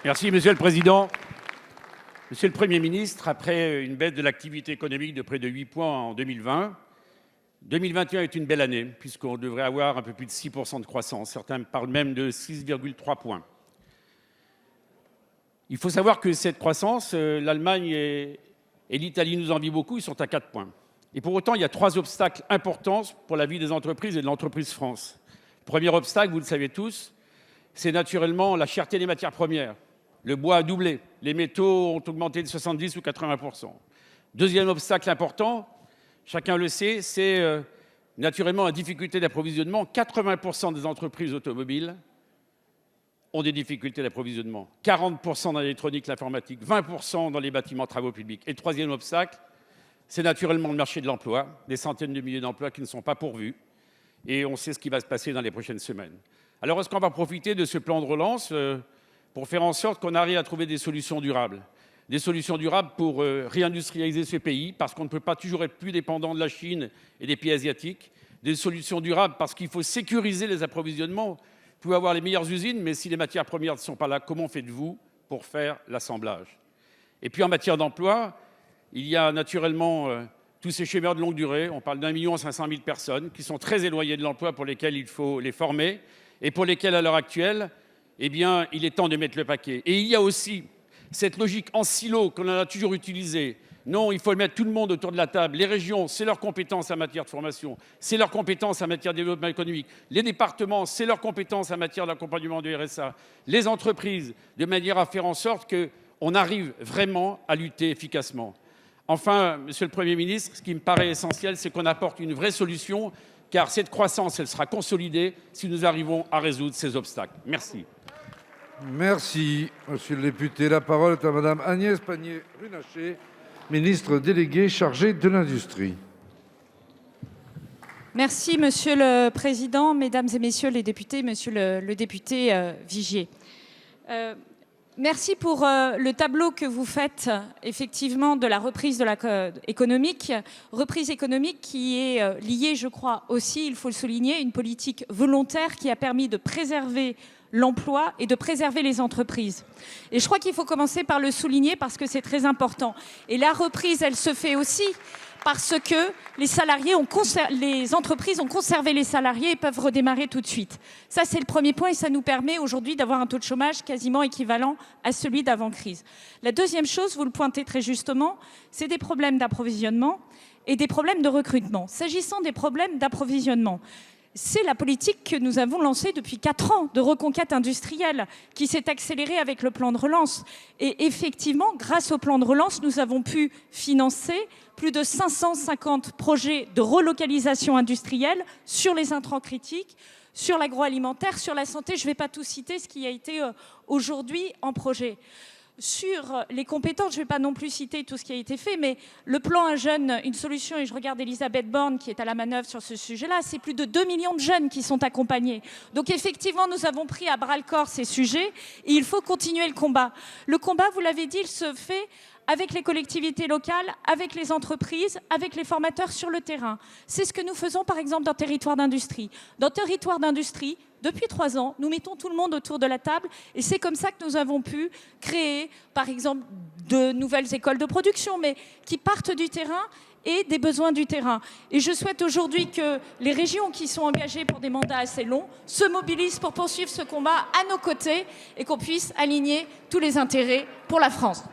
Merci, Monsieur le Président. Monsieur le Premier ministre, après une baisse de l'activité économique de près de 8 points en 2020, 2021 est une belle année, puisqu'on devrait avoir un peu plus de 6% de croissance. Certains parlent même de 6,3 points. Il faut savoir que cette croissance, l'Allemagne et l'Italie nous envient beaucoup, ils sont à 4 points. Et pour autant, il y a 3 obstacles importants pour la vie des entreprises et de l'entreprise France. Le premier obstacle, vous le savez tous, c'est naturellement la cherté des matières premières. Le bois a doublé, les métaux ont augmenté de 70 ou 80%. Deuxième obstacle important, chacun le sait, c'est naturellement la difficulté d'approvisionnement. 80% des entreprises automobiles ont des difficultés d'approvisionnement. 40% dans l'électronique, l'informatique, 20% dans les bâtiments, travaux publics. Et le troisième obstacle, c'est naturellement le marché de l'emploi, des centaines de milliers d'emplois qui ne sont pas pourvus. Et on sait ce qui va se passer dans les prochaines semaines. Alors, est-ce qu'on va profiter de ce plan de relance pour faire en sorte qu'on arrive à trouver des solutions durables? Des solutions durables pour réindustrialiser ce pays, parce qu'on ne peut pas toujours être plus dépendant de la Chine et des pays asiatiques. Des solutions durables parce qu'il faut sécuriser les approvisionnements. Vous pouvez avoir les meilleures usines, mais si les matières premières ne sont pas là, comment faites-vous pour faire l'assemblage? Et puis en matière d'emploi, il y a naturellement tous ces chômeurs de longue durée. On parle d'1 500 000 personnes qui sont très éloignées de l'emploi, pour lesquelles il faut les former et pour lesquelles, à l'heure actuelle, eh bien, il est temps de mettre le paquet. Et il y a aussi cette logique en silo qu'on a toujours utilisée. Non, il faut mettre tout le monde autour de la table. Les régions, c'est leur compétence en matière de formation, c'est leur compétence en matière de développement économique. Les départements, c'est leur compétence en matière d'accompagnement du RSA. Les entreprises, de manière à faire en sorte qu'on arrive vraiment à lutter efficacement. Enfin, Monsieur le Premier ministre, ce qui me paraît essentiel, c'est qu'on apporte une vraie solution, car cette croissance, elle sera consolidée si nous arrivons à résoudre ces obstacles. Merci. Merci, Monsieur le député. La parole est à Madame Agnès Pannier-Runacher, ministre déléguée chargée de l'Industrie. Merci, Monsieur le Président, Mesdames et Messieurs les députés, Monsieur le député Vigier. Merci pour le tableau que vous faites, effectivement, de la reprise économique. Reprise économique qui est liée, je crois aussi, il faut le souligner, une politique volontaire qui a permis de préserver l'emploi et de préserver les entreprises. Et je crois qu'il faut commencer par le souligner parce que c'est très important. Et la reprise, elle se fait aussi parce que les entreprises ont conservé les salariés et peuvent redémarrer tout de suite. Ça, c'est le premier point et ça nous permet aujourd'hui d'avoir un taux de chômage quasiment équivalent à celui d'avant-crise. La deuxième chose, vous le pointez très justement, c'est des problèmes d'approvisionnement et des problèmes de recrutement. S'agissant des problèmes d'approvisionnement, c'est la politique que nous avons lancée depuis 4 ans de reconquête industrielle qui s'est accélérée avec le plan de relance. Et effectivement, grâce au plan de relance, nous avons pu financer plus de 550 projets de relocalisation industrielle sur les intrants critiques, sur l'agroalimentaire, sur la santé. Je ne vais pas tout citer ce qui a été aujourd'hui en projet. Sur les compétences, je ne vais pas non plus citer tout ce qui a été fait, mais le plan Un jeune, une solution, et je regarde Elisabeth Borne qui est à la manœuvre sur ce sujet-là, c'est plus de 2 millions de jeunes qui sont accompagnés. Donc effectivement, nous avons pris à bras-le-corps ces sujets et il faut continuer le combat. Le combat, vous l'avez dit, il se fait avec les collectivités locales, avec les entreprises, avec les formateurs sur le terrain. C'est ce que nous faisons par exemple dans Territoire d'industrie. Dans Territoire d'industrie, depuis 3 ans, nous mettons tout le monde autour de la table et c'est comme ça que nous avons pu créer par exemple de nouvelles écoles de production, mais qui partent du terrain et des besoins du terrain. Et je souhaite aujourd'hui que les régions qui sont engagées pour des mandats assez longs se mobilisent pour poursuivre ce combat à nos côtés et qu'on puisse aligner tous les intérêts pour la France.